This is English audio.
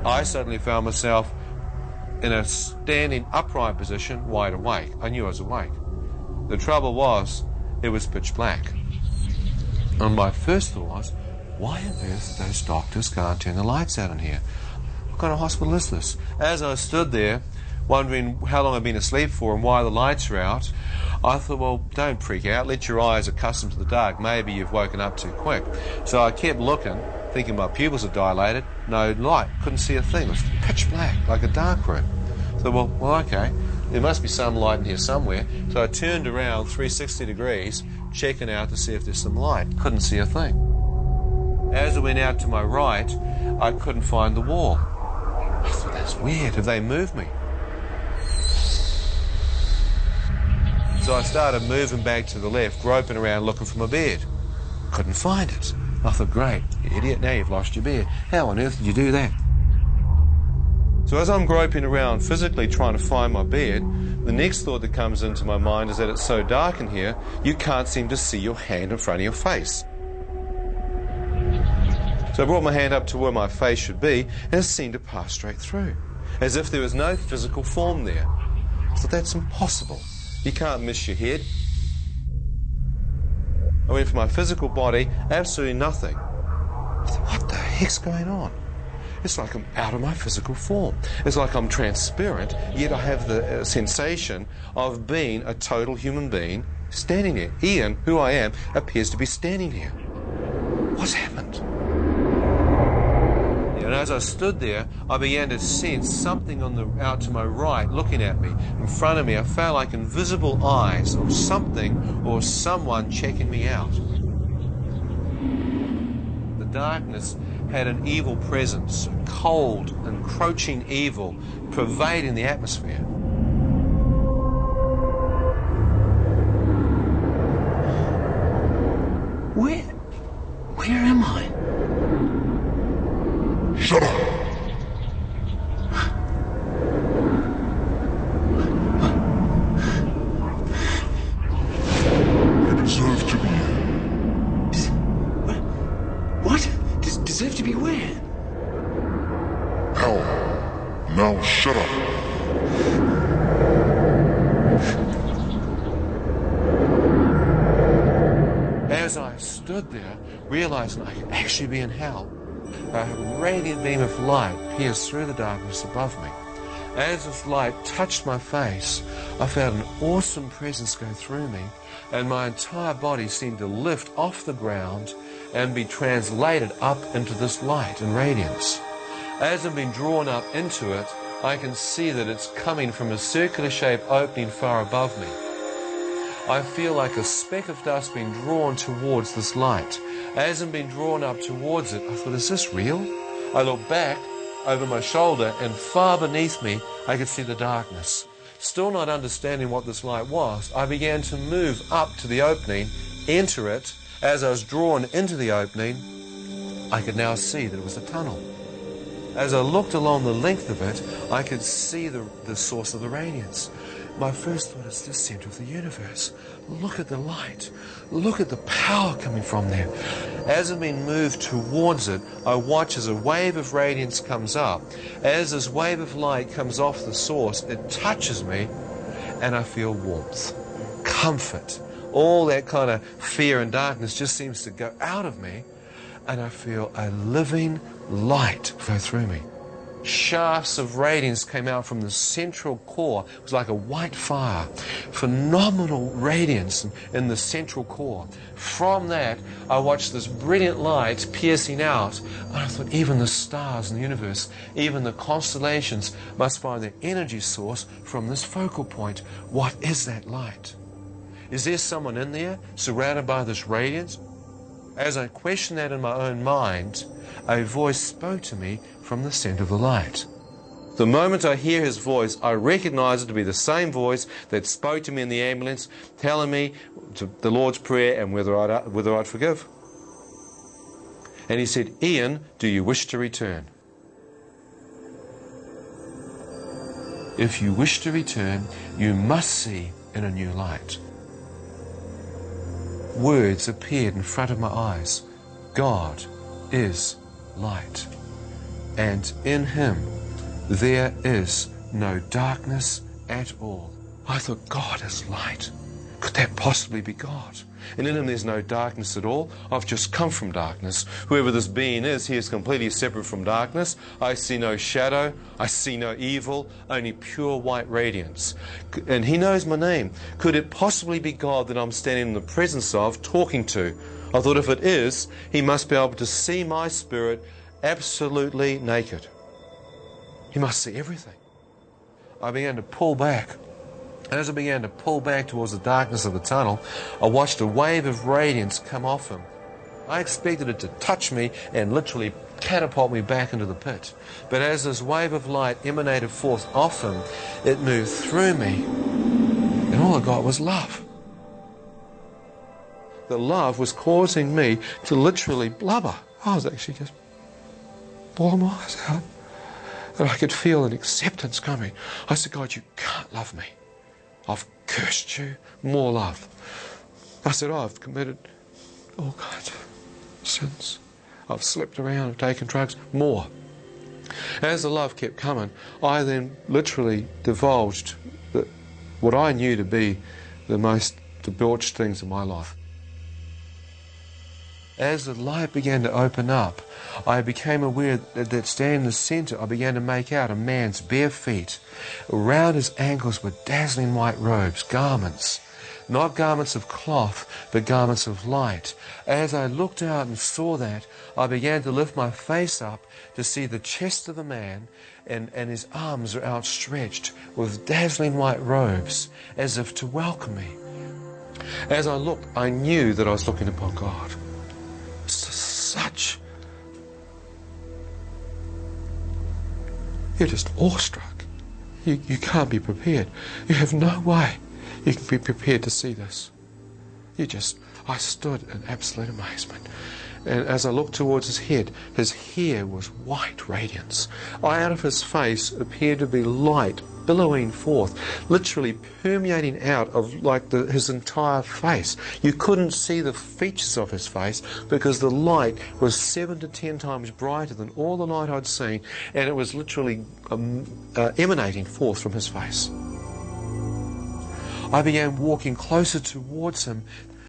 I suddenly found myself in a standing upright position, wide awake. I knew I was awake. The trouble was, it was pitch black. And my first thought was, why on earth those doctors can't turn the lights out in here? What kind of hospital is this? As I stood there, wondering how long I'd been asleep for and why the lights were out, I thought, well, don't freak out. Let your eyes accustom to the dark. Maybe you've woken up too quick. So I kept looking, thinking my pupils had dilated. No light. Couldn't see a thing. It was pitch black, like a dark room. So, well, okay. There must be some light in here somewhere. So I turned around 360 degrees, checking out to see if there's some light. Couldn't see a thing. As I went out to my right, I couldn't find the wall. I thought, that's weird. Have they moved me? So I started moving back to the left, groping around looking for my beard. Couldn't find it. I thought, great, you idiot, now you've lost your beard. How on earth did you do that? So as I'm groping around physically trying to find my beard, the next thought that comes into my mind is that it's so dark in here, you can't seem to see your hand in front of your face. So I brought my hand up to where my face should be, and it seemed to pass straight through, as if there was no physical form there. I thought, that's impossible. You can't miss your head. I went for my physical body, absolutely nothing. I thought, what the heck's going on? It's like I'm out of my physical form. It's like I'm transparent, yet I have the sensation of being a total human being standing there. Ian, who I am, appears to be standing here. What's happened? And as I stood there, I began to sense something out to my right looking at me. In front of me, I felt like invisible eyes or something or someone checking me out. The darkness had an evil presence, a cold, encroaching evil pervading the atmosphere. Where am I? Shut up! You deserve to be here. What? Deserve to be where? Hell. Now shut up. As I stood there, realizing I could actually be in hell, a radiant beam of light pierced through the darkness above me. As this light touched my face, I felt an awesome presence go through me, and my entire body seemed to lift off the ground and be translated up into this light and radiance. As I'm being drawn up into it, I can see that it's coming from a circular-shaped opening far above me. I feel like a speck of dust being drawn towards this light. As I'm being drawn up towards it, I thought, is this real? I looked back over my shoulder, and far beneath me, I could see the darkness. Still not understanding what this light was, I began to move up to the opening, enter it. As I was drawn into the opening, I could now see that it was a tunnel. As I looked along the length of it, I could see the source of the radiance. My first thought is the center of the universe. Look at the light. Look at the power coming from there. As I'm being moved towards it, I watch as a wave of radiance comes up. As this wave of light comes off the source, it touches me, and I feel warmth, comfort. All that kind of fear and darkness just seems to go out of me, and I feel a living light go through me. Shafts of radiance came out from the central core. It was like a white fire. Phenomenal radiance in the central core. From that, I watched this brilliant light piercing out, and I thought, even the stars in the universe, even the constellations must find their energy source from this focal point. What is that light? Is there someone in there surrounded by this radiance? As I questioned that in my own mind, a voice spoke to me from the center of the light. The moment I hear his voice, I recognize it to be the same voice that spoke to me in the ambulance, telling me the Lord's Prayer and whether I'd forgive. And he said, "Ian, do you wish to return? If you wish to return, you must see in a new light." Words appeared in front of my eyes. God is light. and in him there is no darkness at all. I thought, God is light. Could that possibly be God? And in him there's no darkness at all. I've just come from darkness. Whoever this being is, he is completely separate from darkness. I see no shadow. I see no evil. Only pure white radiance. And he knows my name. Could it possibly be God that I'm standing in the presence of, talking to? I thought if it is, he must be able to see my spirit absolutely naked. He must see everything. I began to pull back. As I began to pull back towards the darkness of the tunnel, I watched a wave of radiance come off him. I expected it to touch me and literally catapult me back into the pit. But as this wave of light emanated forth off him, it moved through me, and all I got was love. The love was causing me to literally blubber. I was actually just bawling my eyes out. And I could feel an acceptance coming. I said, God, you can't love me. I've cursed you. More love. I said, I've committed all kinds of sins. I've slept around, I've taken drugs. More. As the love kept coming, I then literally divulged what I knew to be the most debauched things in my life. As the light began to open up, I became aware that standing in the center, I began to make out a man's bare feet. Around his ankles were dazzling white robes, garments. Not garments of cloth, but garments of light. As I looked out and saw that, I began to lift my face up to see the chest of the man, and his arms are outstretched with dazzling white robes, as if to welcome me. As I looked, I knew that I was looking upon God. Such... You're just awestruck. You can't be prepared. You have no way you can be prepared to see this. I stood in absolute amazement. And as I looked towards his hair was white radiance. Out of his face appeared to be light billowing forth, literally permeating out of his entire face. You couldn't see the features of his face because the light was 7 to 10 times brighter than all the light I'd seen, and it was literally emanating forth from his face. I began walking closer towards him,